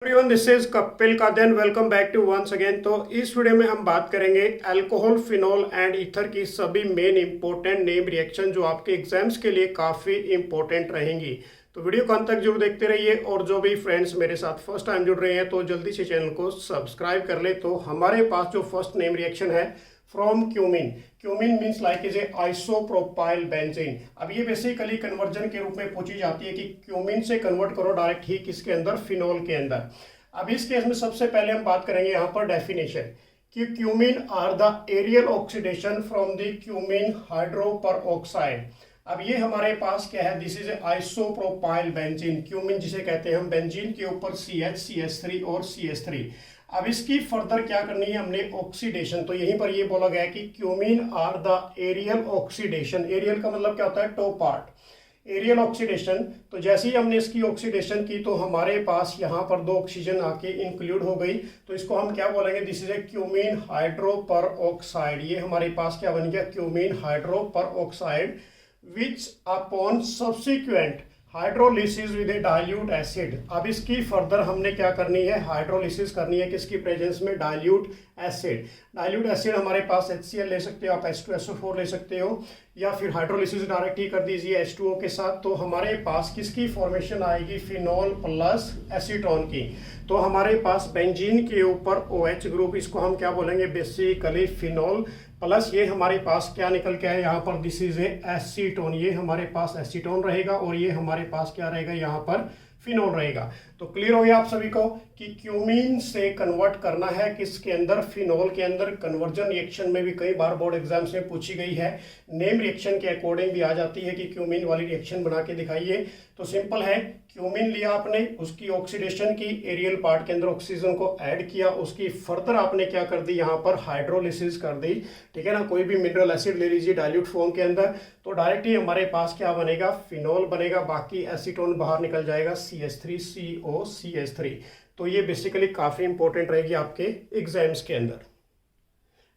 Everyone, this is Kapil Kadan. Welcome back to once again. तो इस video में हम बात करेंगे अल्कोहल, फिनॉल एंड ईथर की सभी मेन इंपॉर्टेंट नेम रिएक्शन जो आपके एग्जाम्स के लिए काफ़ी इंपॉर्टेंट रहेंगी। तो वीडियो को अंत तक जरूर देखते रहिए और जो भी फ्रेंड्स मेरे साथ फर्स्ट टाइम जुड़ रहे हैं तो जल्दी से चैनल को सब्सक्राइब कर ले। तो हमारे पास जो फर्स्ट नेम रिएक्शन है from cumin. Cumin means like is a isopropyl benzene. अब ये बेसिकली कन्वर्जन के रूप में पूछी जाती है कि क्यूमिन से कन्वर्ट करो डायरेक्ट ही किसके अंदर, फिनॉल के अंदर। अब इस केस में सबसे पहले हम बात करेंगे यहाँ पर डेफिनेशन कि cumene are the aerial oxidation from the cumene hydroperoxide. अब ये हमारे पास क्या है, this is a isopropyl benzene. Cumene जिसे कहते हैं हम, बेंजीन के ऊपर CH, CH3 और CH3। अब इसकी फर्दर क्या करनी है हमने, ऑक्सीडेशन। तो यहीं पर ये बोला गया है कि cumene are the aerial oxidation. Aerial का मतलब क्या होता है, टॉप पार्ट। एरियल ऑक्सीडेशन, तो जैसे ही हमने इसकी ऑक्सीडेशन की तो हमारे पास यहाँ पर दो ऑक्सीजन आके इंक्लूड हो गई। तो इसको हम क्या बोलेंगे, this is a cumene hydroperoxide. ये हमारे पास क्या बन गया, cumene hydroperoxide which upon subsequent hydrolysis with a dilute acid. अब इसकी फर्दर हमने क्या करनी है, हाइड्रोलिसिस करनी है किसकी प्रेजेंस में, डाइल्यूट एसिड। डाइल्यूट एसिड हमारे पास HCl ले सकते हो आप, H2SO4 ले सकते हो, या फिर हाइड्रोलिसिस डायरेक्ट ही कर दीजिए H2O के साथ। तो हमारे पास किसकी फॉर्मेशन आएगी, फिनॉल प्लस एसीटोन की। तो हमारे पास बेंजीन के ऊपर OH ग्रुप, इसको हम क्या बोलेंगे, बेसिकली फिनॉल प्लस ये हमारे पास क्या निकल के आए यहाँ पर, दिस इज ए एसीटोन। ये हमारे पास एसीटोन रहेगा और ये हमारे पास क्या रहेगा, यहाँ पर फिनॉल रहेगा। तो क्लियर हो गया आप सभी को कि क्यूमीन से कन्वर्ट करना है किसके अंदर, फिनॉल के अंदर। कन्वर्जन रिएक्शन में भी कई बार बोर्ड एग्जाम्स में पूछी गई है, नेम रिएक्शन के अकॉर्डिंग भी आ जाती है कि क्यूमीन वाली रिएक्शन बना के दिखाइए। तो सिंपल है, क्यूमिन लिया आपने, उसकी ऑक्सीडेशन की, एरियल पार्ट के अंदर ऑक्सीजन को ऐड किया, उसकी फर्दर आपने क्या कर दी, यहाँ पर हाइड्रोलिसिस कर दी। ठीक है ना, कोई भी मिनरल एसिड ले लीजिए डाइल्यूट फॉर्म के अंदर, तो डायरेक्ट ही हमारे पास क्या बनेगा, फिनॉल बनेगा। बाकी एसीटोन बाहर निकल जाएगा, CH3CO CH3। तो ये बेसिकली काफ़ी इंपॉर्टेंट रहेगी आपके एग्जाम्स के अंदर।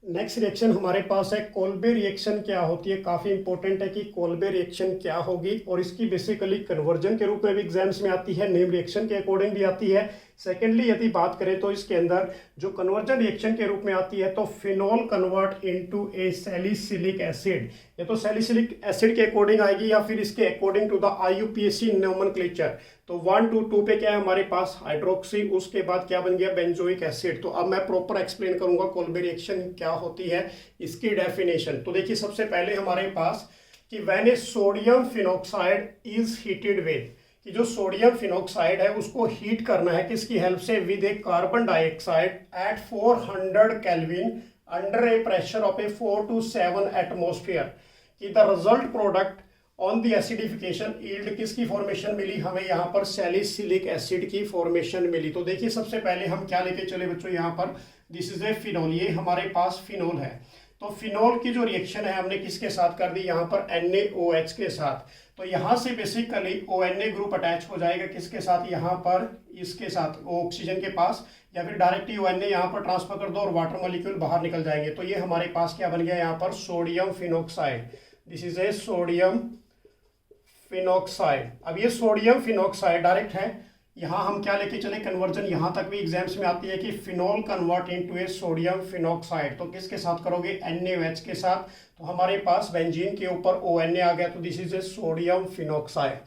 नेक्स्ट रिएक्शन हमारे पास है कोल्बे रिएक्शन। क्या होती है, काफी इंपॉर्टेंट है कि कोल्बे रिएक्शन क्या होगी, और इसकी बेसिकली कन्वर्जन के रूप में भी एग्जाम्स में आती है, नेम रिएक्शन के अकॉर्डिंग भी आती है। सेकेंडली यदि बात करें तो इसके अंदर जो कन्वर्जन रिएक्शन के रूप में आती है, तो फिनॉल कन्वर्ट इनटू ए सैलिसिलिक एसिड। या तो सैलिसिलिक एसिड के अकॉर्डिंग आएगी या फिर इसके according to the IUPAC nomenclature. तो 1 to 2 पे क्या है हमारे पास, हाइड्रोक्सी, उसके बाद क्या बन गया, बेंजोइक एसिड। तो अब मैं प्रॉपर एक्सप्लेन करूंगा कोल्बे रिएक्शन क्या होती है, इसकी डेफिनेशन। तो देखिए सबसे पहले हमारे पास कि when A sodium phenoxide is heated with, कि जो सोडियम फिनॉक्साइड है उसको हीट करना है किसकी हेल्प से, with a carbon dioxide at 400 kelvin under a pressure of a 4 to 7 atmosphere, कि the result product on the acidification yield किसकी फॉर्मेशन मिली हमें, यहाँ पर सैलिसिलिक एसिड की फॉर्मेशन मिली। तो देखिए सबसे पहले हम क्या लेके चले बच्चों, यहाँ पर दिस इज ए फिनॉल, ये हमारे पास फिनॉल है। तो फिनॉल की जो रिएक्शन है हमने किसके साथ कर दी, यहाँ पर NaOH के साथ। तो यहाँ से बेसिकली ONA ग्रुप अटैच हो जाएगा किसके साथ, यहाँ पर इसके साथ, ऑक्सीजन के पास, या फिर डायरेक्ट ही ONA यहाँ पर ट्रांसफर कर दो और वाटर मॉलिक्यूल बाहर निकल जाएंगे। तो ये हमारे पास क्या बन गया, यहाँ पर sodium phenoxide. This is a sodium phenoxide. अब ये सोडियम फिनॉक्साइड डायरेक्ट है, यहाँ हम क्या लेके चले, कन्वर्जन यहाँ तक भी एग्जाम्स में आती है कि फिनॉल कन्वर्ट इनटू ए सोडियम फिनॉक्साइड। तो किसके साथ करोगे, NaOH के साथ। तो हमारे पास बेंजीन के ऊपर ONA आ गया, तो this is a sodium phenoxide.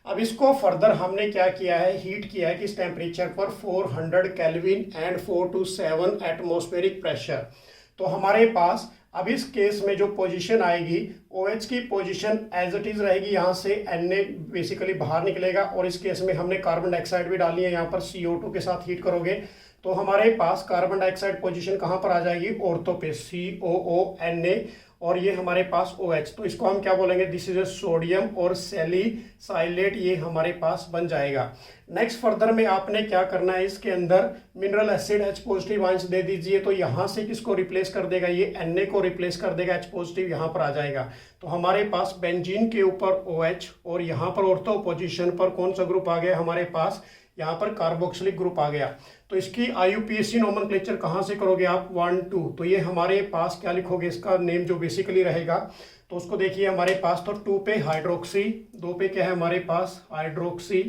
अब इसको फर्दर हमने क्या किया है, हीट किया है किस टेम्परेचर पर, 400 kelvin and 4 to 7 atmospheric pressure. तो हमारे पास अब इस केस में जो पोजीशन आएगी, OH की पोजीशन एज इट इज रहेगी, यहाँ से Na बेसिकली बाहर निकलेगा, और इस केस में हमने कार्बन डाइऑक्साइड भी डाली है, यहाँ पर CO2 के साथ हीट करोगे तो हमारे पास कार्बन डाइऑक्साइड पोजीशन कहाँ पर आ जाएगी, ऑर्थो पे, COONA, और ये हमारे पास OH। तो इसको हम क्या बोलेंगे, दिस इज ए सोडियम और सैलिसाइलेट, ये हमारे पास बन जाएगा। नेक्स्ट फर्दर में आपने क्या करना है, इसके अंदर mineral acid H positive ions दे दीजिए। तो यहाँ से किसको रिप्लेस कर देगा, ये Na को रिप्लेस कर देगा, H पॉजिटिव यहाँ पर आ जाएगा। तो हमारे पास बेंजीन के ऊपर OH, और यहाँ पर ऑर्थो पोजिशन पर कौन सा ग्रुप आ गया हमारे पास, यहाँ पर कार्बोक्सिलिक ग्रुप आ गया। तो इसकी IUPAC नोमेनक्लेचर कहाँ से करोगे आप, 1 2। तो ये हमारे पास क्या लिखोगे, इसका नेम जो बेसिकली रहेगा, तो उसको देखिए हमारे पास, तो 2 पे हाइड्रोक्सी, 2 पे क्या है हमारे पास, हाइड्रोक्सी,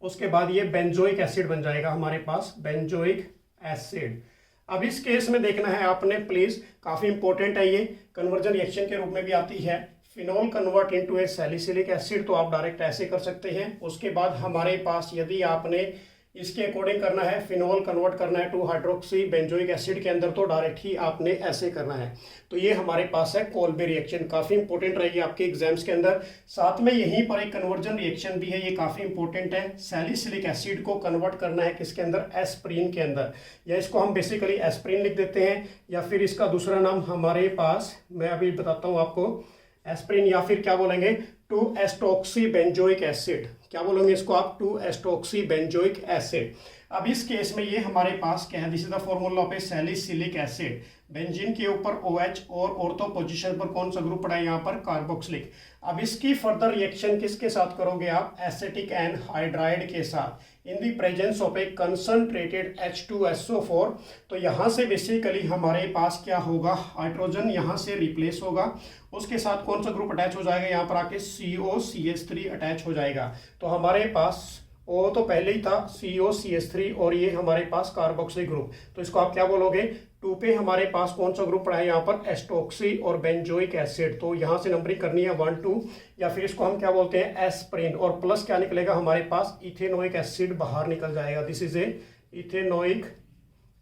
उसके बाद ये बेंजोइक एसिड बन जाएगा हमारे पास, बेंजोइक एसिड। अब इस केस में देखना है आपने प्लीज, काफी इंपॉर्टेंट है ये, कन्वर्जन रिएक्शन के रूप में भी आती है। फिनोल कन्वर्ट इनटू ए सैलिसिलिक एसिड, तो आप डायरेक्ट ऐसे कर सकते हैं। उसके बाद हमारे पास यदि आपने इसके अकॉर्डिंग करना है, फिनोल कन्वर्ट करना है टू हाइड्रोक्सी बेंजोइक एसिड के अंदर, तो डायरेक्ट ही आपने ऐसे करना है। तो ये हमारे पास है कोल्बे रिएक्शन, काफी इंपॉर्टेंट रहेगी आपके एग्जाम्स के अंदर। साथ में यहीं पर एक कन्वर्जन रिएक्शन भी है, ये काफी इंपॉर्टेंट है। सैलिसिलिक एसिड को कन्वर्ट करना है किसके अंदर, एस्प्रीन के अंदर, या इसको हम बेसिकली एस्प्रीन लिख देते हैं, या फिर इसका दूसरा नाम हमारे पास मैं अभी बताता हूँ आपको, एस्प्रीन, या फिर क्या बोलेंगे, 2-एस्टोक्सी बेंजोइक एसिड। क्या बोलेंगे इसको आप, 2-एस्टोक्सी बेंजोइक एसिड। अब इस केस में ये हमारे पास क्या है, this is the formula of A salicylic acid. Benzene के ऊपर OH और ऑर्थो पोजीशन पर कौन सा ग्रुप पड़ा है यहाँ पर, कार्बोक्सिलिक। अब इसकी फर्दर रिएक्शन किसके साथ करोगे आप, एसिटिक एनहाइड्राइड के साथ, in the presence of A concentrated H2SO4। तो यहाँ से बेसिकली हमारे पास क्या होगा, हाइड्रोजन यहाँ से रिप्लेस होगा, उसके साथ कौन सा ग्रुप अटैच हो जाएगा, यहाँ पर आके COCH3 अटैच हो जाएगा। तो हमारे पास O तो पहले ही था, COCH3, और ये हमारे पास कार्बोक्सिलिक ग्रुप। तो इसको आप क्या बोलोगे, 2 पे हमारे पास कौन सा ग्रुप पड़ा है यहाँ पर, एस्टोक्सी और बेंजोइक एसिड। तो यहाँ से नंबरिंग करनी है 1 2, या फिर इसको हम क्या बोलते हैं, एस्प्रीन, और प्लस क्या निकलेगा हमारे पास, इथेनोइक एसिड बाहर निकल जाएगा। This is A ethanoic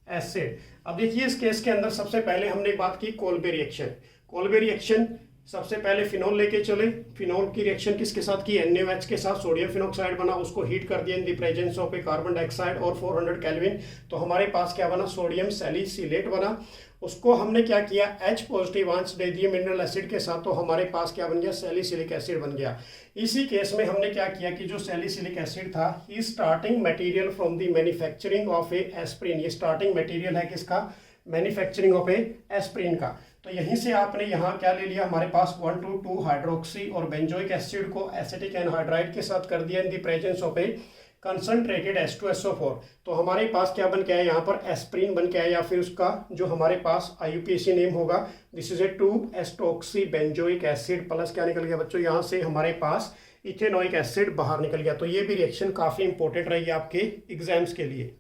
acid. अब देखिए इस केस के अंदर सबसे पहले हमने बात की कोल्बे रिएक्शन। कोल्बे रिएक्शन सबसे पहले फिनोल लेके चले, फिनोल की रिएक्शन किसके साथ की, NaOH के साथ, सोडियम फिनोक्साइड बना, उसको हीट कर दिया in the presence of A carbon dioxide और 400 केल्विन। तो हमारे पास क्या बना, सोडियम सैलिसिलेट बना। उसको हमने क्या किया, H पॉजिटिव आंच दे दिए मिनरल एसिड के साथ, तो हमारे पास क्या बन गया, सैलिसिलिक एसिड बन गया। इसी केस में हमने क्या किया कि जो सैलिसिलिक एसिड था, ही starting material from the manufacturing of a aspirin, ये स्टार्टिंग मटेरियल है किसका, मैन्युफैक्चरिंग ऑफ ए एस्प्रीन का। तो यहीं से आपने यहाँ क्या ले लिया, हमारे पास 1,2 हाइड्रोक्सी और बेंजोइक एसिड को एसिटिक एनहाइड्राइड के साथ कर दिया in the presence of A concentrated H2SO4। तो हमारे पास क्या बन के आया यहाँ पर, एस्प्रीन बन के आया, या फिर उसका जो हमारे पास IUPAC नेम होगा, this is a two acetoxy benzoic acid, plus क्या निकल गया बच्चों, यहाँ से हमारे पास इथेनोइक एसिड बाहर निकल गया। तो ये भी रिएक्शन काफी इंपॉर्टेंट रहेगी आपके एग्जाम्स के लिए।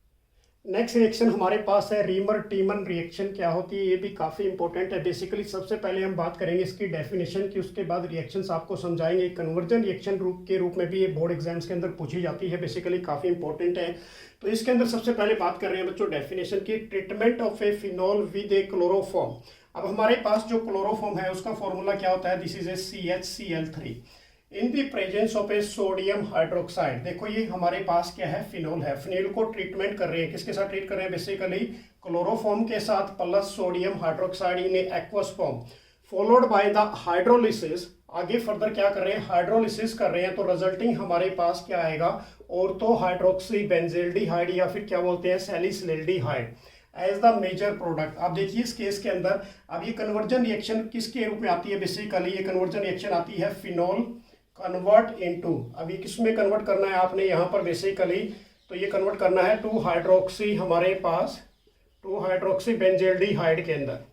नेक्स्ट रिएक्शन हमारे पास है रीमर टीमन रिएक्शन। क्या होती है, ये भी काफ़ी इंपॉर्टेंट है। बेसिकली सबसे पहले हम बात करेंगे इसकी डेफिनेशन की, उसके बाद रिएक्शंस आपको समझाएंगे। कन्वर्जन रिएक्शन के रूप में भी ये बोर्ड एग्जाम्स के अंदर पूछी जाती है, बेसिकली काफ़ी इंपॉर्टेंट है। तो इसके अंदर सबसे पहले बात कर रहे हैं बच्चों डेफिनेशन की, treatment of A phenol with A chloroform. अब हमारे पास जो क्लोरोफॉर्म है उसका फॉर्मूला क्या होता है, this is A CHCl3 in the presence of A sodium hydroxide. देखो ये हमारे पास क्या है, फिनोल है, फिनोल को ट्रीटमेंट कर रहे हैं, किसके साथ ट्रीट कर रहे हैं, बेसिकली क्लोरोफॉर्म के साथ plus sodium hydroxide in aqueous form, followed by the hydrolysis. आगे फर्दर क्या कर रहे हैं, हाइड्रोलिसिस कर रहे हैं। तो रिजल्टिंग हमारे पास क्या आएगा, ऑर्थो हाइड्रोक्सी बेंजील्डिहाइड, या फिर क्या बोलते हैं, सैलिसिल्डिहाइड एज द मेजर प्रोडक्ट। अब देखिए इस केस के अंदर अब ये कन्वर्जन रिएक्शन किसके रूप में आती है, बेसिकली ये कन्वर्जन रिएक्शन आती है फिनोल कन्वर्ट इनटू, अभी किसमें कन्वर्ट करना है आपने यहाँ पर बेसिकली, तो ये कन्वर्ट करना है 2 हाइड्रोक्सी, हमारे पास 2 हाइड्रोक्सी बेंजील्डिहाइड के अंदर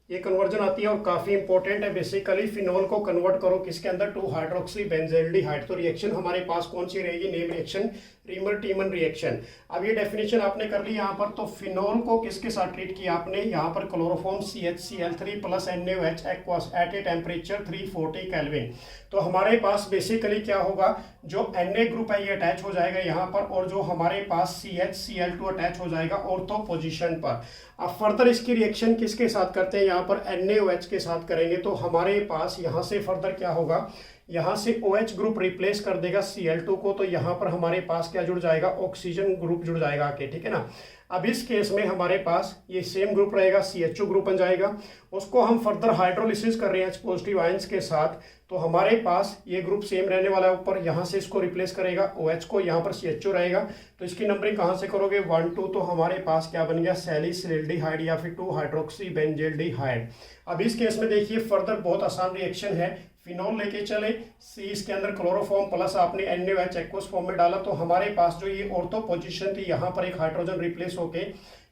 ये कन्वर्जन आती है और काफी इंपॉर्टेंट है। बेसिकली फिनोल को कन्वर्ट करो किसके अंदर, 2 हाइड्रोक्सी बेंजील्डिहाइड। तो रिएक्शन हमारे पास कौन सी रहेगी, नेम रिएक्शन, रीमर टीमन रिएक्शन। अब ये डेफिनेशन आपने कर ली यहाँ पर। तो फिनोल को किसके साथ ट्रीट किया आपने, यहाँ पर chloroform CHCl3 plus NaOH aqueous at a temperature 340 kelvin. तो हमारे पास बेसिकली क्या होगा, जो Na ग्रुप है ये अटैच हो जाएगा यहाँ पर, और जो हमारे पास CHCl2 अटैच हो जाएगा ऑर्थो पोजीशन पर। अब फर्दर इसकी रिएक्शन किसके साथ करते हैं, यहाँ पर NaOH के साथ करेंगे। तो हमारे पास यहाँ से फर्दर क्या होगा, यहाँ से OH ग्रुप रिप्लेस कर देगा Cl2 को, तो यहाँ पर हमारे पास क्या जुड़ जाएगा, ऑक्सीजन ग्रुप जुड़ जाएगा आके, ठीक है ना। अब इस केस में हमारे पास ये सेम ग्रुप रहेगा, CHO ग्रुप बन जाएगा। उसको हम फर्दर हाइड्रोलिसिस कर रहे हैं H पॉजिटिव आयंस के साथ, तो हमारे पास ये ग्रुप सेम रहने वाला है ऊपर, यहाँ से इसको रिप्लेस करेगा OH को, यहाँ पर CHO रहेगा। तो इसकी नंबरिंग कहाँ से करोगे, 1 2, तो हमारे पास क्या बन गया, सैलिसिल्डिहाइड या फिर 2 हाइड्रोक्सी बेंजील्डिहाइड। अब इस केस में देखिए फर्दर बहुत आसान रिएक्शन है, फिनोल लेके चले, सी इसके अंदर क्लोरोफॉर्म प्लस आपने NaOH एक्वस फॉर्म में डाला, तो हमारे पास जो ये ऑर्थो पोजीशन थी यहाँ पर एक हाइड्रोजन रिप्लेस होके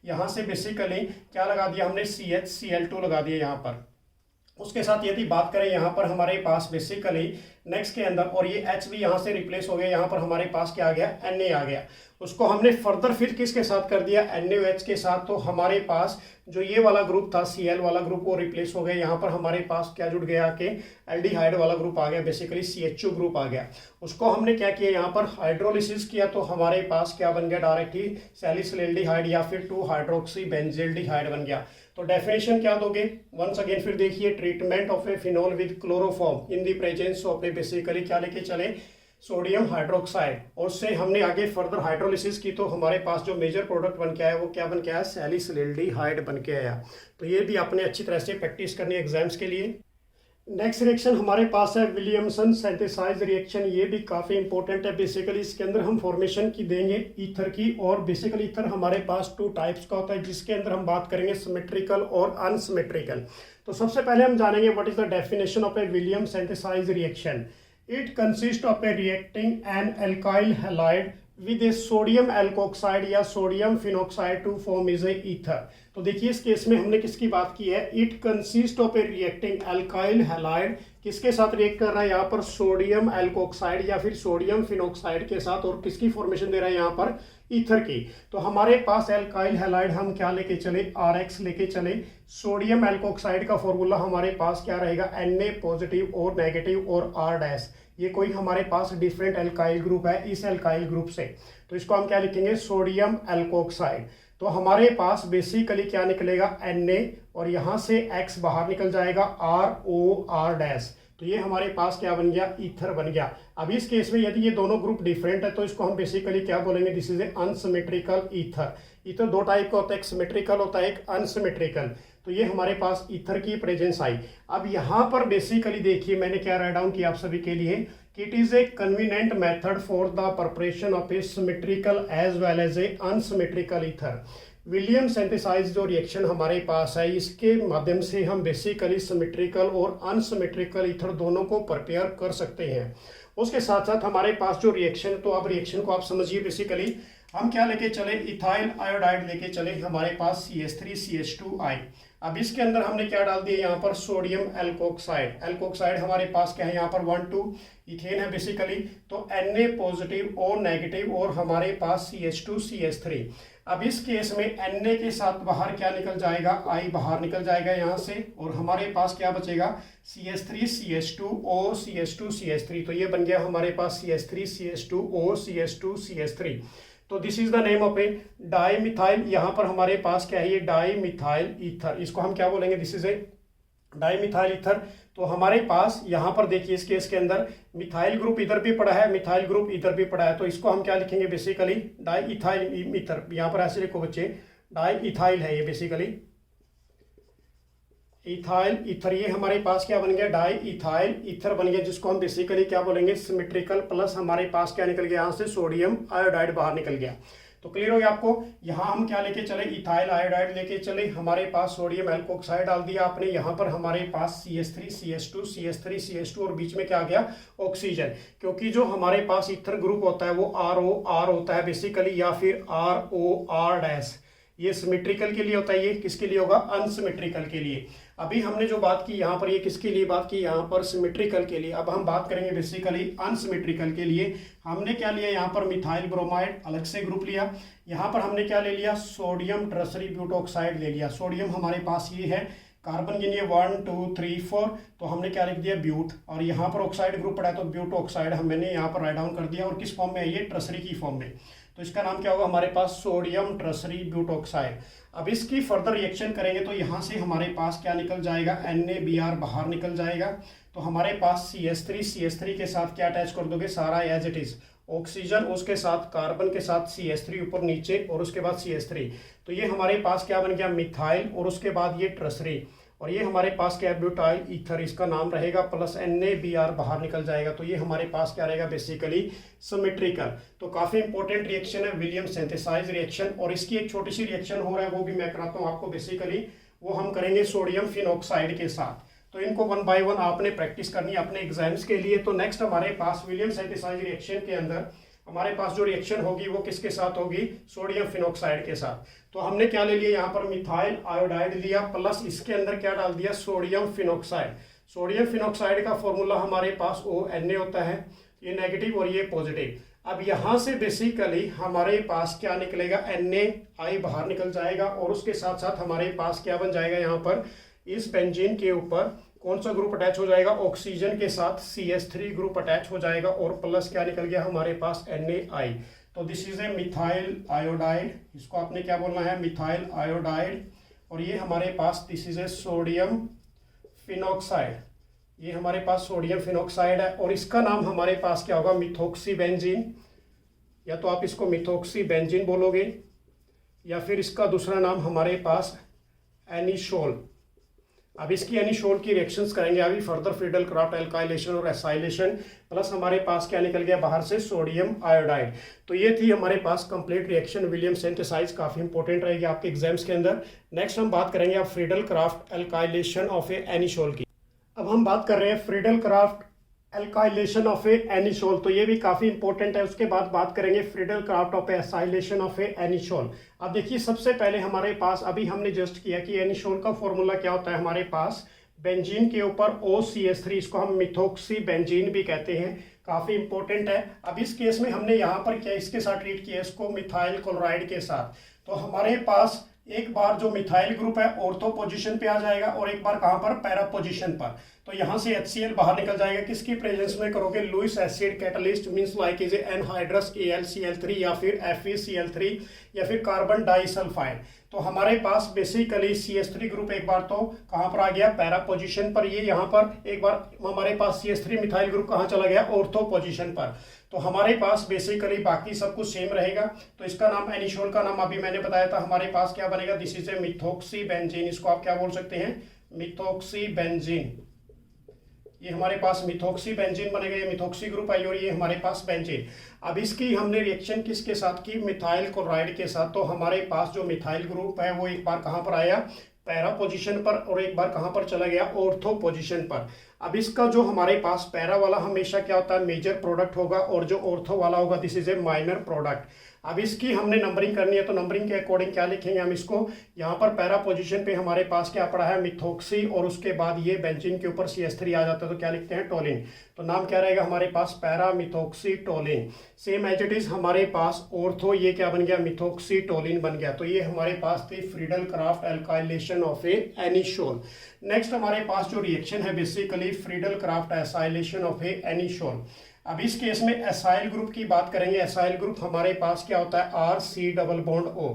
यहाँ से बेसिकली क्या लगा दिया हमने, CHCl2 लगा दिया यहाँ पर। उसके साथ यदि बात करें यहाँ पर हमारे पास बेसिकली नेक्स्ट के अंदर, और ये H भी यहाँ से रिप्लेस हो गया, यहाँ पर हमारे पास क्या आ गया, Na आ गया। उसको हमने फर्दर फिर किसके साथ कर दिया, NaOH के साथ। तो हमारे पास जो ये वाला ग्रुप था Cl वाला ग्रुप वो रिप्लेस हो गया, यहाँ पर हमारे पास क्या जुड़ गया कि एल्डिहाइड वाला ग्रुप आ गया, बेसिकली CHO ग्रुप आ गया। उसको हमने क्या किया, यहाँ पर हाइड्रोलिसिस किया तो हमारे पास क्या बन गया, डायरेक्टली सैलिसिल्डिहाइड या फिर 2 हाइड्रोक्सी बेंजील्डिहाइड बन गया। तो डेफिनेशन क्या दोगे, वंस अगेन फिर देखिए, treatment of A phenol with chloroform in the presence of A, basically क्या लेके चले, सोडियम हाइड्रोक्साइड। और उससे हमने आगे फर्दर हाइड्रोलिसिस की तो हमारे पास जो मेजर प्रोडक्ट बन के आया वो क्या बन के आया, सैलिसिल्डिहाइड बन के आया। तो ये भी आपने अच्छी तरह से प्रैक्टिस करनी है एग्जाम्स के लिए। नेक्स्ट रिएक्शन हमारे पास है विलियमसन सिंथेसाइज रिएक्शन। ये भी काफ़ी इंपॉर्टेंट है। बेसिकली इसके अंदर हम फॉर्मेशन की देंगे ईथर की, और बेसिकली ईथर हमारे पास 2 टाइप्स का होता है, जिसके अंदर हम बात करेंगे सिमेट्रिकल और अनसिमेट्रिकल। तो सबसे पहले हम जानेंगे what is the definition of a William synthesis reaction. It consist of a reacting an alkyl halide with a sodium alkoxide या sodium phenoxide to form is a ether. तो देखिए इस केस में हमने किसकी बात की है, it consist of a reacting alkyl halide, किसके साथ रिएक्ट कर रहा है यहाँ पर, सोडियम एल्कोक्साइड या फिर सोडियम फिनोक्साइड के साथ, और किसकी फॉर्मेशन दे रहा है यहाँ पर, ईथर की। तो हमारे पास एल्काइल हैलाइड हम क्या लेके चले, RX लेके चले। सोडियम एल्कोक्साइड का फॉर्मूला हमारे पास क्या रहेगा, Na पॉजिटिव और नेगेटिव और R'। ये कोई हमारे पास डिफरेंट एल्काइल ग्रुप है इस एल्काइल ग्रुप से, तो इसको हम क्या लिखेंगे, सोडियम एल्कोक्साइड। तो हमारे पास बेसिकली क्या निकलेगा, Na, और यहाँ से X बाहर निकल जाएगा, ROR'। तो ये हमारे पास क्या बन गया, ईथर बन गया। अब इस केस में यदि ये दोनों ग्रुप डिफरेंट है तो इसको हम बेसिकली क्या बोलेंगे, this is A unsymmetrical ether. Ether 2 type का होता है, एक सिमेट्रिकल होता है, एक अनसिमेट्रिकल। तो ये हमारे पास ईथर की प्रेजेंस आई। अब यहाँ पर बेसिकली देखिए मैंने क्या राइट डाउन किया आप सभी के लिए कि it is a convenient method for the preparation of a symmetrical as well as a unsymmetrical ether. William synthesise जो रिएक्शन हमारे पास है, इसके माध्यम से हम बेसिकली सिमेट्रिकल और अनसिमेट्रिकल ईथर दोनों को प्रिपेयर कर सकते हैं। उसके साथ साथ हमारे पास जो रिएक्शन, तो अब रिएक्शन को आप समझिए, बेसिकली हम क्या लेके चले, इथाइल आयोडाइड लेके चले, हमारे पास CH3CH2I। अब इसके अंदर हमने क्या डाल दिया, यहाँ पर सोडियम एल्कोक्साइड। एल्कोक्साइड हमारे पास क्या है, यहाँ पर 1,2 इथेन है बेसिकली। तो Na पॉजिटिव और नेगेटिव, और हमारे पास CH2CH3। अब इस केस में Na के साथ बाहर क्या निकल जाएगा, I बाहर निकल जाएगा यहाँ से, और हमारे पास क्या बचेगा, CH3CH2O CH2CH3। तो ये बन गया हमारे पास CH3CH2O CH2CH3। तो this is the name of A dimethyl. यहाँ पर हमारे पास क्या है, ये डाईमिथाइल ईथर, इसको हम क्या बोलेंगे, this is A dimethyl ether. तो हमारे पास यहाँ पर देखिए इस केस के अंदर मिथाइल ग्रुप इधर भी पड़ा है, मिथाइल ग्रुप इधर भी पड़ा है, तो इसको हम क्या लिखेंगे, बेसिकली डाईइथाइल ईथर। यहाँ पर ऐसे लिखो बच्चे, डाईइथाइल है ये बेसिकली, इथाइल ईथर। ये हमारे पास क्या बन गया, डाई इथाइल ईथर बन गया, जिसको हम बेसिकली क्या बोलेंगे, सिमेट्रिकल। प्लस हमारे पास क्या निकल गया, यहाँ से सोडियम आयोडाइड बाहर निकल गया। तो क्लियर हो गया आपको। यहाँ हम क्या लेके चले, इथाइल आयोडाइड लेके चले, हमारे पास सोडियम एल्कोक्साइड डाल दिया आपने, यहाँ पर हमारे पास CH3CH2 CH3CH2, और बीच में क्या आ गया, ऑक्सीजन। क्योंकि जो हमारे पास ईथर ग्रुप होता है वो ROR होता है बेसिकली, या फिर ROR'। ये सिमेट्रिकल के लिए होता है, ये किसके लिए होगा, अनसिमेट्रिकल के लिए। अभी हमने जो बात की यहाँ पर, ये किसके लिए बात की, यहाँ पर सिमेट्रिकल के लिए। अब हम बात करेंगे बेसिकली अनसिमेट्रिकल के लिए। हमने क्या लिया, यहाँ पर मिथाइल ब्रोमाइड अलग से ग्रुप लिया, यहाँ पर हमने क्या ले लिया, सोडियम टर्सरी ब्यूटोक्साइड ले लिया। सोडियम हमारे पास ये है, कार्बन गिनिए 1 2 3 4, तो हमने क्या लिख दिया, ब्यूट। और यहाँ पर ऑक्साइड ग्रुप पड़ा है तो ब्यूट ऑक्साइड मैंने यहाँ पर राइट डाउन कर दिया। और किस फॉर्म में है ये, टर्सरी की फॉर्म में, तो इसका नाम क्या होगा हमारे पास, सोडियम टर्सरी ब्यूटोक्साइड। अब इसकी फर्दर रिएक्शन करेंगे तो यहाँ से हमारे पास क्या निकल जाएगा, NaBr बाहर निकल जाएगा। तो हमारे पास CH3 के साथ क्या अटैच कर दोगे, सारा एज इट इज, ऑक्सीजन उसके साथ, कार्बन के साथ CH3 ऊपर नीचे, और उसके बाद CH3। तो ये हमारे पास क्या बन गया, मिथाइल, और उसके बाद ये ट्रसरी, और ये हमारे पास क्या है, ब्यूटाइल ईथर, इसका नाम रहेगा, प्लस NaBr बाहर निकल जाएगा। तो ये हमारे पास क्या रहेगा, बेसिकली सिमेट्रिकल। तो काफी इंपॉर्टेंट रिएक्शन है विलियम सिंथेसाइज रिएक्शन। और इसकी एक छोटी सी रिएक्शन हो रहा है, वो भी मैं कराता हूँ आपको बेसिकली, वो हम करेंगे सोडियम फिनॉक्साइड के साथ। तो इनको 1 बाय 1 आपने प्रैक्टिस करनी है अपने एग्जाम्स के लिए। तो नेक्स्ट हमारे पास विलियम सिंथेसाइज रिएक्शन के अंदर हमारे पास जो रिएक्शन होगी वो किसके साथ होगी, सोडियम फिनॉक्साइड के साथ। तो हमने क्या ले लिया, यहाँ पर मिथाइल आयोडाइड लिया, प्लस इसके अंदर क्या डाल दिया, सोडियम फिनॉक्साइड। सोडियम फिनॉक्साइड का फॉर्मूला हमारे पास ONa होता है, ये नेगेटिव और ये पॉजिटिव। अब यहाँ से बेसिकली हमारे पास क्या निकलेगा, NaI बाहर निकल जाएगा और उसके साथ साथ हमारे पास क्या बन जाएगा, यहाँ पर इस बेंजीन के ऊपर कौन सा ग्रुप अटैच हो जाएगा, ऑक्सीजन के साथ CH3 ग्रुप अटैच हो जाएगा और प्लस क्या निकल गया हमारे पास NaI। तो this is A methyl iodide, इसको आपने क्या बोलना है, मिथाइल आयोडाइड। और ये हमारे पास this is a sodium phenoxide, ये हमारे पास सोडियम फिनॉक्साइड है और इसका नाम हमारे पास क्या होगा, मिथॉक्सी बेंजीन, या तो आप इसको मिथॉक्सी बेंजीन बोलोगे या फिर इसका दूसरा नाम हमारे पास एनिसोल। अब इसकी एनिसोल की रिएक्शंस करेंगे अभी फर्दर, फ्रीडल क्राफ्ट एल्काइलेशन और एसाइलेशन, प्लस हमारे पास क्या निकल गया बाहर से, सोडियम आयोडाइड। तो ये थी हमारे पास कंप्लीट रिएक्शन विलियम सिंथेसाइज, काफी इंपॉर्टेंट रहेगी आपके एग्जाम्स के अंदर। नेक्स्ट हम बात करेंगे अब Friedel craft alkylation of A anisole की। अब हम बात कर रहे हैं Friedel craft alkylation of A anisole, तो ये भी काफी इंपॉर्टेंट है। उसके बाद बात करेंगे Friedel craft of acylation of A anisole. अब देखिए सबसे पहले हमारे पास अभी हमने जस्ट किया कि एनिसोल का फॉर्मूला क्या होता है, हमारे पास बेंजीन के ऊपर OCH3, इसको हम मिथॉक्सी बेंजीन भी कहते हैं, काफी इंपॉर्टेंट है। अब इस केस में हमने यहाँ पर क्या इसके साथ ट्रीट किया, इसको मिथाइल क्लोराइड के साथ। तो हमारे पास एक बार जो मिथाइल ग्रुप है ऑर्थो पोजीशन पे आ जाएगा और एक बार कहां पर, पैरा पोजीशन पर। तो यहां से HCl बाहर निकल जाएगा, किसकी प्रेजेंस में करोगे, Lewis acid catalyst means like is anhydrous AlCl3 या फिर FeCl3 या फिर कार्बन डाइसल्फाइड। तो हमारे पास बेसिकली CH3 ग्रुप एक बार तो कहां पर आ गया, पैरा पोजीशन पर। ये यहाँ पर एक बार हमारे पास CH3 मिथाइल ग्रुप कहां चला गया, ऑर्थो पोजीशन पर। तो हमारे पास बेसिकली बाकी सब कुछ सेम रहेगा। तो इसका नाम एनिसोल का नाम अभी मैंने बताया था, हमारे पास क्या बनेगा, this is A methoxy benzene, इसको आप क्या बोल सकते हैं, मिथॉक्सी बेंजीन। ये हमारे पास मिथॉक्सी बेंजीन बनेगा, ये मिथॉक्सी ग्रुप आई और ये हमारे पास बेंजीन। अब इसकी हमने रिएक्शन किसके साथ की, मिथाइल क्लोराइड के साथ। तो हमारे पास जो मिथाइल ग्रुप है वो एक बार कहां पर आया, पैरा पोजीशन पर, और एक बार कहां पर चला गया, ऑर्थो पोजीशन पर। अब इसका जो हमारे पास पैरा वाला हमेशा क्या होता है, मेजर प्रोडक्ट होगा, और जो ऑर्थो वाला होगा this is A minor product. अब इसकी हमने नंबरिंग करनी है, तो नंबरिंग के अकॉर्डिंग क्या लिखेंगे हम इसको, यहाँ पर पैरा पोजीशन पे हमारे पास क्या पड़ा है, मिथॉक्सी, और उसके बाद ये बेंजीन के ऊपर CH3 आ जाता है, तो क्या लिखते हैं, टोलिन। तो नाम क्या रहेगा हमारे पास, para methoxy toluene. Same as it is हमारे पास ऑर्थो, ये क्या बन गया, मिथॉक्सी टोलिन बन गया। तो ये हमारे पास थी Friedel craft alkylation of A anisole. Next हमारे पास जो रिएक्शन है basically Friedel Crafts acylation of A anisole. अब इस केस में एसाइल ग्रुप की बात करेंगे। एसाइल ग्रुप हमारे पास क्या होता है, RC डबल बॉन्ड O।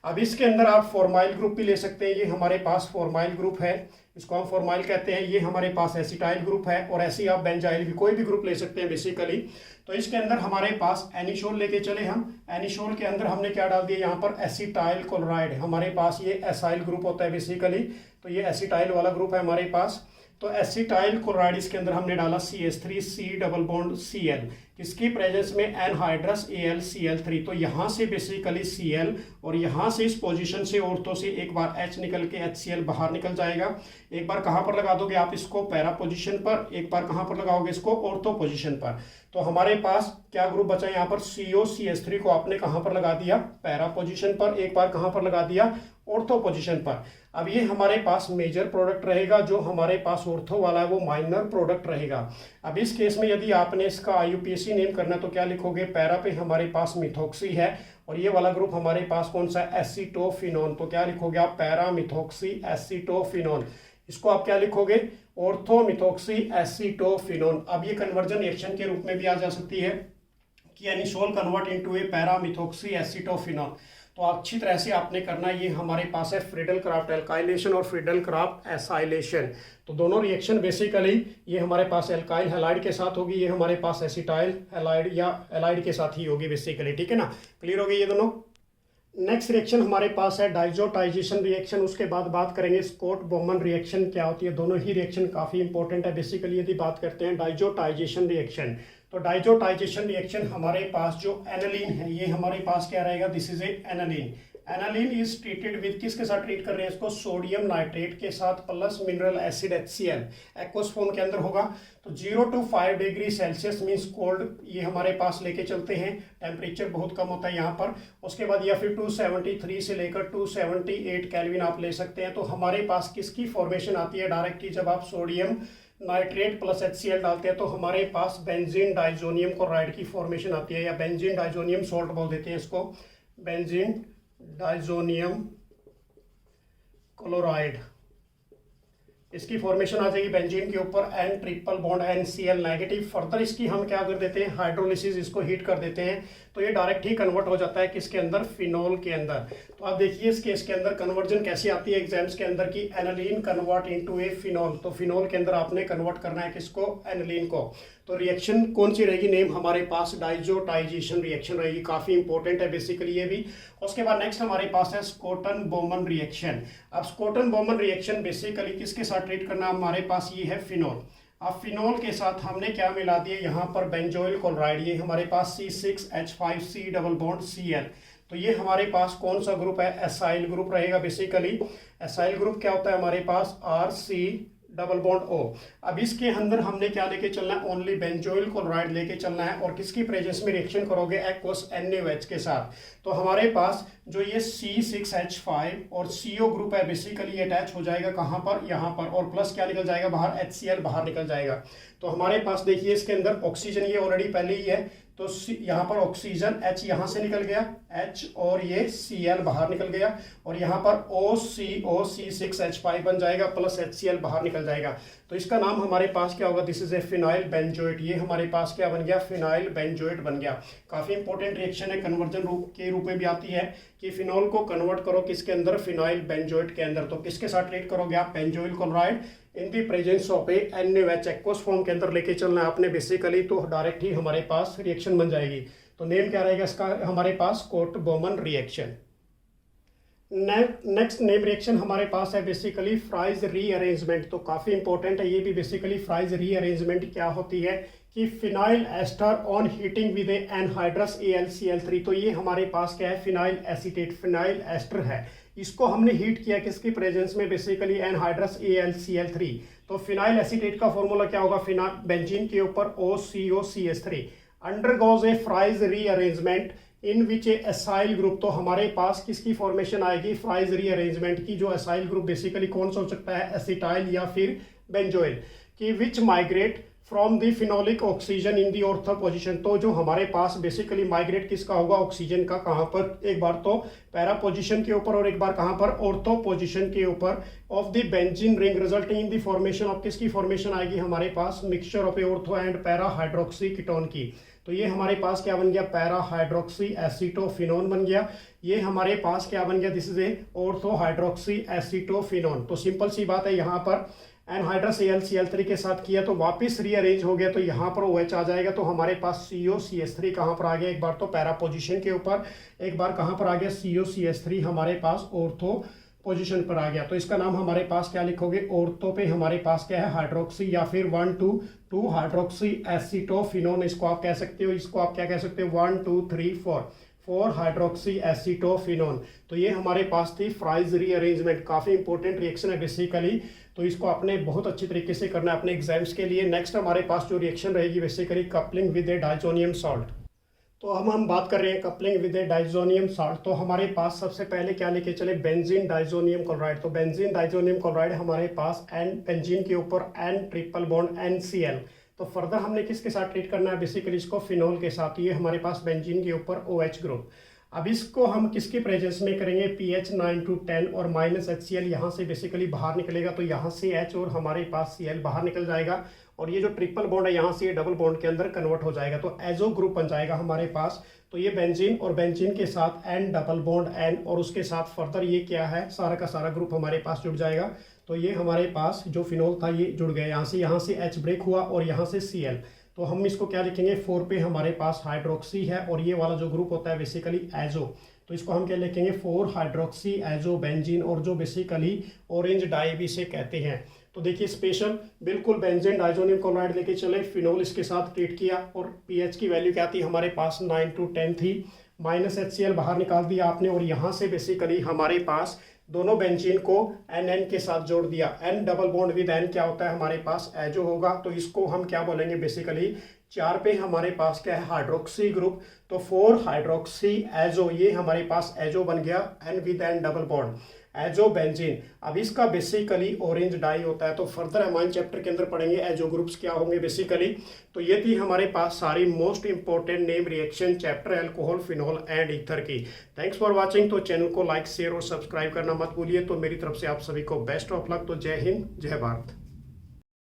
अब इसके अंदर आप फॉर्माइल ग्रुप भी ले सकते हैं, ये हमारे पास फॉर्माइल ग्रुप है, इसको हम फॉर्माइल कहते हैं। ये हमारे पास एसिटाइल ग्रुप है, और ऐसे ही आप बेंजाइल भी, कोई भी ग्रुप ले सकते हैं बेसिकली। तो इसके अंदर हमारे पास एनिसोल लेके चले हम, एनिसोल के अंदर हमने क्या डाल दिया, यहाँ पर एसिटाइल क्लोराइड, हमारे पास ये एसाइल ग्रुप होता है बेसिकली। तो ये एसिटाइल वाला ग्रुप है हमारे पास। तो एसिटाइल क्लोराइड इसके अंदर हमने डाला CH3C डबल बॉन्ड Cl, किसकी प्रेजेंस में, एनहाइड्रस AlCl3। तो यहाँ से बेसिकली Cl, और यहाँ से इस पोजीशन से ऑर्थो से एक बार H निकल के HCl बाहर निकल जाएगा। एक बार कहाँ पर लगा दोगे आप इसको, पैरा पोजीशन पर, एक बार कहाँ पर लगाओगे इसको, ऑर्थो पोजीशन पर। तो हमारे पास क्या ग्रुप बचा यहाँ पर, COCH3 को आपने कहाँ पर लगा दिया, पैरा पोजीशन पर, एक बार कहाँ पर लगा दिया, ऑर्थो पोजीशन पर। अब ये हमारे पास मेजर प्रोडक्ट रहेगा, जो हमारे पास ऑर्थो वाला है वो माइनर प्रोडक्ट रहेगा। अब इस केस में यदि आपने इसका IUPAC नेम करना तो क्या लिखोगे, पैरा पे हमारे पास मिथॉक्सी है, और ये वाला ग्रुप हमारे पास कौन सा है, एसीटोफिनोन। तो क्या लिखोगे आप, पैरा मिथॉक्सी एसीटोफिनोन। इसको आप क्या लिखोगे, ऑर्थो मिथॉक्सी एसीटोफिनोन। अब ये कन्वर्जन रिएक्शन के रूप में भी आ जा सकती है कि एनिसोल कन्वर्ट इनटू ए पैरा मिथॉक्सी एसीटोफिनोन। तो अच्छी तरह से आपने करना, ये हमारे पास है फ्रीडल क्राफ्ट एल्काइलेशन और फ्रीडल क्राफ्ट एसाइलेशन। तो दोनों रिएक्शन बेसिकली ये हमारे पास एल्काइल हैलाइड के साथ होगी, ये हमारे पास एसिटाइल हैलाइड या हैलाइड के साथ ही होगी बेसिकली, ठीक है ना, क्लियर हो गई ये दोनों। नेक्स्ट रिएक्शन हमारे पास है डाइजोटाइजेशन रिएक्शन। उसके बाद बात करेंगे स्कॉट बोमन रिएक्शन क्या होती है। दोनों ही रिएक्शन काफ़ी इंपॉर्टेंट है बेसिकली। यदि बात करते हैं डाइजोटाइजेशन रिएक्शन, तो डाइजोटाइजेशन रिएक्शन हमारे पास जो एनालिन है, ये हमारे पास क्या रहेगा, this is A aniline. Aniline is treated with, किसके साथ ट्रीट कर रहे हैं इसको, सोडियम नाइट्रेट के साथ plus mineral acid HCl, aqueous form के अंदर होगा। तो 0 to 5 degree Celsius means cold, ये हमारे पास लेके चलते हैं, टेम्परेचर बहुत कम होता है यहाँ पर। उसके बाद या फिर 273 से लेकर 278 केल्विन आप ले सकते हैं। तो हमारे पास किसकी फॉर्मेशन आती है डायरेक्टली, जब आप सोडियम नाइट्रेट प्लस HCl डालते हैं तो हमारे पास बेंजीन डाइजोनियम क्लोराइड की फॉर्मेशन आती है, या बेंजीन डाइजोनियम सॉल्ट बोल देते हैं इसको, बेंजीन डाइजोनियम क्लोराइड। इसकी फॉर्मेशन आ जाएगी बेंजीन के ऊपर N triple bond NCl negative. Further इसकी हम क्या कर देते हैं, हाइड्रोलिसिस, इसको हीट कर देते हैं तो ये डायरेक्ट ही कन्वर्ट हो जाता है किसके अंदर, फिनोल के अंदर। तो आप देखिए इस केस के अंदर कन्वर्जन कैसी आती है एग्जाम्स के अंदर की, एनालिन कन्वर्ट इनटू ए फिनोल। तो फिनोल के अंदर आपने कन्वर्ट करना है किसको, एनालिन को। तो रिएक्शन कौन सी रहेगी, नेम हमारे पास डाइजोटाइजेशन रिएक्शन रहेगी, काफी इंपॉर्टेंट है बेसिकली ये भी। उसके बाद नेक्स्ट हमारे पास है स्कॉटन बोमन रिएक्शन। अब स्कॉटन बोमन रिएक्शन बेसिकली किसके साथ ट्रीट करना, हमारे पास ये है फिनोल। अब फिनोल के साथ हमने क्या मिला दिया यहाँ पर, बेंजोइल क्लोराइड, ये हमारे पास C6H5C डबल बॉन्ड Cl। तो ये हमारे पास कौन सा ग्रुप है, एसाइल ग्रुप रहेगा बेसिकली। एसाइल ग्रुप क्या होता है हमारे पास, RC डबल बॉन्ड O। अब इसके अंदर हमने क्या लेके चलना है, ओनली बेंजोइल क्लोराइड लेके चलना है, और किसकी प्रेजेंस में रिएक्शन करोगे, एक्वस NaOH के साथ। तो हमारे पास जो ये C6H5 और CO ग्रुप है बेसिकली अटैच हो जाएगा कहाँ पर, यहाँ पर, और प्लस क्या निकल जाएगा बाहर, HCl बाहर निकल जाएगा। तो हमारे पास देखिए इसके अंदर ऑक्सीजन ये ऑलरेडी पहले ही है, तो यहाँ पर ऑक्सीजन H यहाँ से निकल गया, H, और ये Cl बाहर निकल गया, और यहाँ पर OCO C6H5 बन जाएगा, प्लस HCl बाहर निकल जाएगा। तो इसका नाम हमारे पास क्या होगा, this is A phenyl benzoate. ये हमारे पास क्या बन गया, फिनाइल बेंजोएट बन गया। काफी इंपॉर्टेंट रिएक्शन है, कन्वर्जन के रूप में भी आती है कि फिनॉल को कन्वर्ट करो किसके अंदर, फिनाइल बेंजोएट के अंदर। तो किसके साथ ट्रीट करोगे आप, benzoyl chloride in the presence of A NaOH, aqueous form के अंदर लेके चलना है आपने बेसिकली, तो डायरेक्ट ही हमारे पास रिएक्शन बन जाएगी। तो नेम क्या रहेगा इसका हमारे पास, Schotten Baumann reaction. Next name reaction हमारे पास है बेसिकली फ्राइज रीअरेंजमेंट। तो काफी इंपॉर्टेंट है ये भी बेसिकली। फ्राइज रीअरेंजमेंट क्या होती है कि phenyl ester on heating with anhydrous AlCl3। तो ये हमारे पास क्या है, फिनाइल एसीटेट, फिनाइल एस्टर है, इसको हमने हीट किया किसकी प्रेजेंस में, बेसिकली एनहाइड्रस AlCl3। तो फिनाइल एसीटेट का फॉर्मूला क्या होगा, बेंजीन के ऊपर OCOCH3 अंडरगोज ए फ्राइज रीअरेंजमेंट इन विच ए एसाइल ग्रुप। तो हमारे पास किसकी फॉर्मेशन आएगी, फ्राइज रीअरेंजमेंट की। जो एसाइल ग्रुप बेसिकली कौन सा हो सकता है, एसिटाइल या फिर बेंजोइल की, which migrate from the phenolic oxygen in the ortho position. तो जो हमारे पास बेसिकली माइग्रेट किसका होगा, ऑक्सीजन का, कहाँ पर, एक बार तो पैरा पोजिशन के ऊपर और एक बार कहाँ पर, ऑर्थो पोजिशन के ऊपर of the benzene ring, resulting in the formation of, किसकी फॉर्मेशन आएगी हमारे पास, mixture of ortho and para hydroxy ketone की। तो ये हमारे पास क्या बन गया, पैरा हाइड्रोक्सी एसीटोफिनोन बन गया। ये हमारे पास क्या बन गया, this is a ortho hydroxy acetophenone. तो सिंपल सी बात है, यहाँ पर एनहाइड्रस AlCl3 के साथ किया तो वापस रीअरेंज हो गया, तो यहाँ पर OH आ जाएगा। तो हमारे पास COCH3 कहाँ पर आ गया, एक बार तो पैरा पोजिशन के ऊपर, एक बार कहाँ पर आ गया, COCH3 हमारे पास ऑर्थो पोजीशन पर आ गया। तो इसका नाम हमारे पास क्या लिखोगे, ऑर्थो पे हमारे पास क्या है, हाइड्रोक्सी, या फिर 1,2,2 हाइड्रोक्सी एसीटोफिनोन इसको आप कह सकते हो। इसको आप क्या कह सकते हो, 1 2 3 4 हाइड्रोक्सी एसीटोफिनोन। तो ये हमारे पास थी फ्राइज रीअरेंजमेंट, काफी इंपॉर्टेंट रिएक्शन है बेसिकली। तो इसको आपने बहुत अच्छी तरीके से करना है अपने एग्जाम्स के लिए। नेक्स्ट हमारे पास जो रिएक्शन रहेगी basically coupling with A diazonium salt. तो हम बात कर रहे हैं coupling with A diazonium salt. तो हमारे पास सबसे पहले क्या लेके चले, बेंजीन डाइजोनियम क्लोराइड। तो बेंजीन डाइजोनियम क्लोराइड हमारे पास बेंजीन के ऊपर N ट्रिपल बॉन्ड NCl। तो फर्दर हमने किसके साथ ट्रीट करना है, बेसिकली इसको फिनोल के साथ। ये हमारे पास बेंजीन के ऊपर OH ग्रुप। अब इसको हम किसकी प्रेजेंस में करेंगे, pH 9 to 10 और -HCl यहाँ से बेसिकली बाहर निकलेगा। तो यहाँ से H और हमारे पास Cl बाहर निकल जाएगा, और ये जो ट्रिपल बॉन्ड है यहाँ से ये डबल बॉन्ड के अंदर कन्वर्ट हो जाएगा, तो एजो ग्रुप बन जाएगा हमारे पास। तो ये बेंजीन और बेंजीन के साथ N डबल बॉन्ड N, और उसके साथ फर्दर ये क्या है, सारा का सारा ग्रुप हमारे पास जुड़ जाएगा। तो ये हमारे पास जो फिनोल था ये जुड़ गया, यहाँ से H ब्रेक हुआ और यहाँ से Cl। तो हम इसको क्या लिखेंगे, 4 पे हमारे पास हाइड्रोक्सी है, और ये वाला जो ग्रुप होता है बेसिकली एजो, तो इसको हम क्या लिखेंगे 4 हाइड्रोक्सी एजो बेंजीन, और जो बेसिकली ऑरेंज डाई भी से कहते हैं। तो देखिए स्पेशल बिल्कुल बेंजीन डाइजोनियम क्लोराइड लेके चले, फिनोल इसके साथ ट्रीट किया, और pH की वैल्यू क्या थी हमारे पास 9 to 10 थी, -HCl बाहर निकाल दिया आपने, और यहाँ से बेसिकली हमारे पास दोनों बेंजीन को NN के साथ जोड़ दिया। N double bond with N क्या होता है हमारे पास, एजो होगा। तो इसको हम क्या बोलेंगे बेसिकली, 4 पे हमारे पास क्या है, हाइड्रोक्सी ग्रुप। तो 4 हाइड्रोक्सी एजो, ये हमारे पास एजो बन गया, N with N double bond. Azobenzene. अब इसका बेसिकली ऑरेंज डाई होता है। तो फर्दर हमारे चैप्टर के अंदर पढ़ेंगे एजो ग्रुप्स क्या होंगे बेसिकली। तो ये थी हमारे पास सारी most important name reaction chapter alcohol, phenol and ether की। Thanks for watching. तो चैनल को लाइक, शेयर और सब्सक्राइब करना मत भूलिए। तो मेरी तरफ से आप सभी को बेस्ट ऑफ लक। तो जय हिंद, जय भारत।